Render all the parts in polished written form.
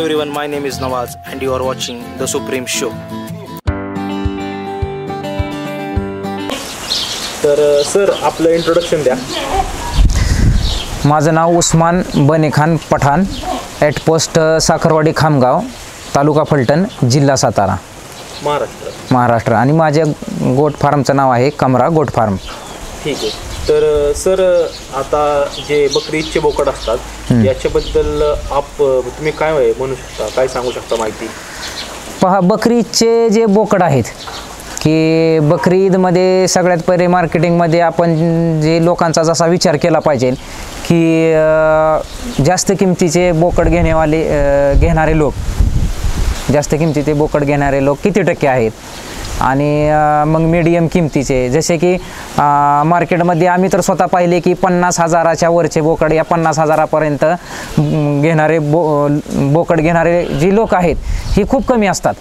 everyone, my name is Nawaz and you are watching The Supreme Show. तर sir आपलं introduction द्या. माझं नाव Usman बनेखान Pathan, at post Sakharwadi Khamgaon, तालुका फलटण, जिल्हा सातारा, महाराष्ट्र. आणि माझ्या गोट फार्मचं नाव आहे कमरा गोट फार्म. ठीक आहे. तर सर आता जे बकरी ईदचे बोकड असतात याच्याबद्दल तुम्ही काय म्हणू शकता, काय सांगू शकता माहिती? पहा, बकरी ईदचे जे बोकड आहेत की बकरी ईदमध्ये सगळ्यात पहिले मार्केटिंगमध्ये आपण जे लोकांचा जसा विचार केला पाहिजे की जास्त किमतीचे बोकड घेणारे लोक जास्त किमतीचे बोकड घेणारे लोक किती टक्के आहेत आणि मग मीडियम किमतीचे, जसे की मार्केटमध्ये आम्ही तर स्वतः पाहिले की 50,000च्या वरचे बोकड या 50,000पर्यंत घेणारे बोकड घेणारे जी लोक आहेत ही खूप कमी असतात,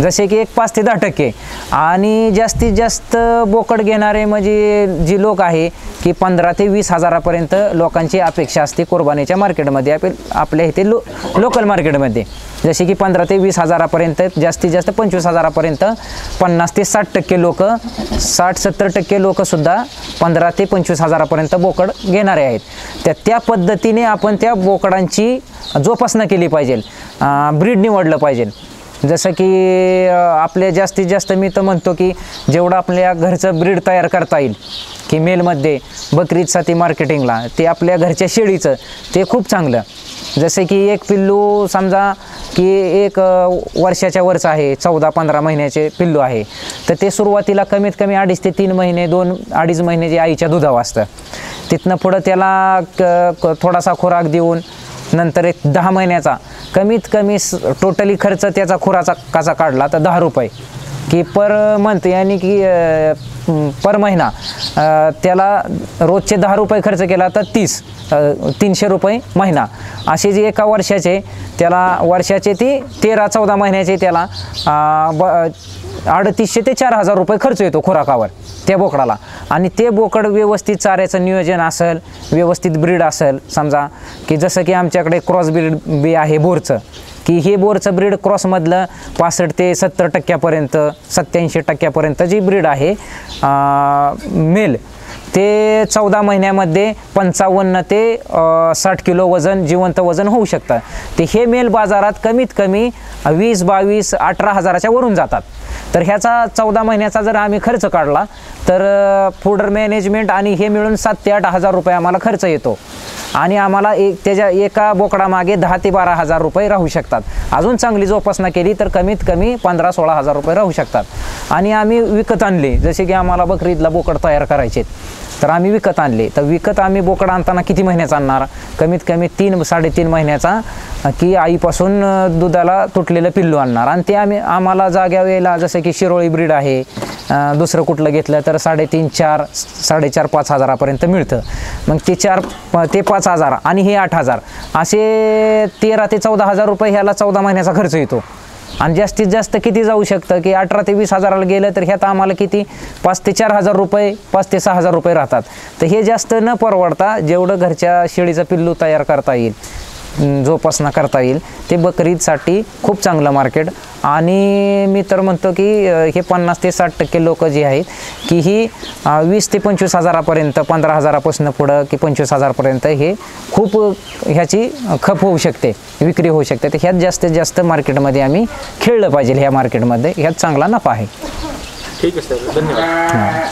जसे की 5 ते 10%. आणि जास्तीत जास्त बोकड घेणारे म्हणजे जी लोक आहे की 15,000 ते 20,000पर्यंत लोकांची अपेक्षा असते कुर्बानीच्या मार्केटमध्ये. आपल्या इथे लोकल मार्केटमध्ये जसे की 15,000 ते 20,000पर्यंत, जास्तीत जास्त 25,000पर्यंत 50 ते 60% लोक, 60-70% लोकसुद्धा 15,000 ते 25,000पर्यंत बोकड घेणारे आहेत. त्या पद्धतीने आपण त्या बोकडांची जोपासना केली पाहिजे, ब्रीड निवडलं पाहिजे. जसं की आपले जास्तीत जास्त मी तर म्हणतो की जेवढं आपल्या घरचं ब्रीड तयार करता येईल की मेलमध्ये बकरीसाठी मार्केटिंगला, ते आपल्या घरच्या शेळीचं ते खूप चांगलं. जसे की एक पिल्लू समजा की 1 वर्षाच्या वरचं आहे, 14-15 महिन्याचे पिल्लू आहे, तर ते सुरुवातीला कमीत कमी 2.5 ते 3 महिने 2-2.5 महिने जे आईच्या दुधावर असतं, तिथनं पुढं त्याला थोडासा खुराक देऊन नंतर एक 10 महिन्याचा कमीत कमी टोटली खर्च त्याचा खुराचा काचा काढला तर 10 रुपये की पर मंथ, यानी की पर महिना त्याला रोजचे 10 रुपये खर्च केला तर 300 रुपये महिना. असे जे एका वर्षाचे त्याला वर्षाचे ती 13-14 महिन्याचे त्याला 350 ते 4,000 रुपये खर्च येतो खुराकावर त्या बोकडाला. आणि ते बोकड व्यवस्थित चाऱ्याचं नियोजन असेल, व्यवस्थित ब्रीड असेल, समजा की जसं की आमच्याकडे क्रॉस ब्रीड बी आहे बोरचं, की हे बोरचं ब्रीड क्रॉसमधलं 65 ते 70% 87% जी ब्रीड आहे मेल, ते 14 महिन्यामध्ये 55 ते 60 किलो वजन, जिवंत वजन होऊ शकतं. ते हे मेल बाजारात कमीत कमी 20-22-18,000च्या वरून जातात. तर ह्याचा 14 महिन्याचा जर आम्ही खर्च काढला तर फूडर मॅनेजमेंट आणि हे मिळून 7,000 ते 8,000 रुपये आम्हाला खर्च येतो. आणि आम्हाला त्याच्या एका बोकडामागे 10,000 ते 12,000 रुपये राहू शकतात. अजून चांगली जोपासना केली तर कमीत कमी 15-16,000 रुपये राहू शकतात. आणि आम्ही विकत आणले, जसे की आम्हाला बकरी ईदला बोकड तयार करायचे तर आम्ही विकत आणले. तर विकत आम्ही बोकड आणताना किती महिन्याचा आणणार? कमीत कमी 3-3.5 महिन्याचा की आईपासून दुधाला तुटलेलं पिल्लू आणणार. आणि ते आम्हाला जाग्या वेळेला जसं की शिरोळी ब्रीड आहे, दुसरं कुठलं घेतलं तर 3.5-4, 4,500-5,000पर्यंत मिळतं. मग ते 4 ते 5,000 आणि हे 8,000 असे 13,000 ते 14,000 रुपये ह्याला 14 महिन्याचा खर्च येतो. आणि जास्तीत जास्त किती जाऊ शकतं की 18,000 ते 20,000ला गेलं तर ह्यात आम्हाला किती 5,000 ते 4,000 रुपये, 5,000 ते 6,000 रुपये राहतात. तर हे जास्त न परवडता जेवढं घरच्या शेळीचं पिल्लू तयार करता येईल, जोपासना करता येईल, ते बकरी ईदसाठी खूप चांगलं मार्केट. आणि मी तर म्हणतो की हे 50 ते 60% लोक जे आहेत की ही 20,000 ते 25,000पर्यंत, 15,000पासून पुढं की 25,000पर्यंत हे खूप ह्याची खप होऊ शकते, विक्री होऊ शकते. तर ह्यात जास्तीत जास्त मार्केटमध्ये आम्ही खेळलं पाहिजे. ह्या मार्केटमध्ये ह्यात चांगला नफा आहे. ठीक आहे सर, धन्यवाद.